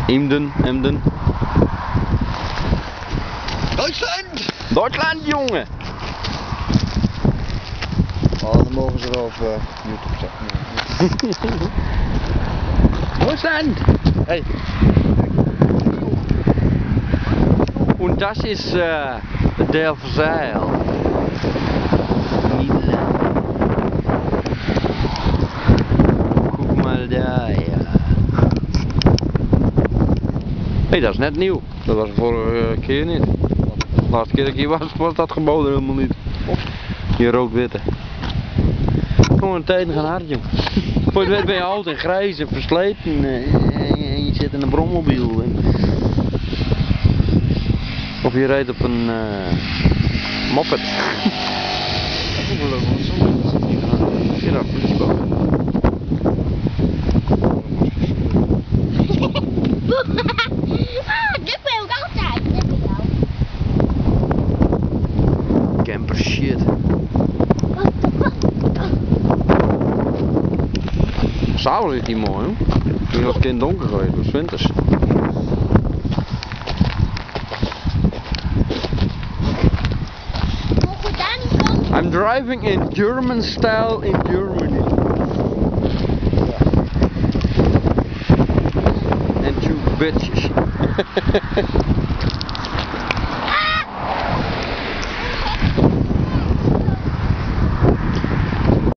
Emden. Duitsland! Duitsland, jongen! Oh, dan mogen ze wel op YouTube zetten. Duitsland! Hey! Und das ist der Versailles. Nederland. Guck mal daar, ja. Hey, dat is net nieuw. Dat was de vorige keer niet. De laatste keer dat ik hier was dat geboden helemaal niet. Die rood-witte. Gewoon tijden gaan hard, jong. Voor je het weet ben je oud en grijs en versleten en je zit in een brommobiel. Of je rijdt op een moped. Dat is ook wel leuk, want soms zit hier aan. Ja, politieboot. Dit wil ik altijd. Dit wil ik ook. Camper shit. S'avonds is die mooi, hoor. Toen was het kind donker geweest, was 's winters. Mogen we daar niet van? I'm driving in German style in Germany. And two bitches.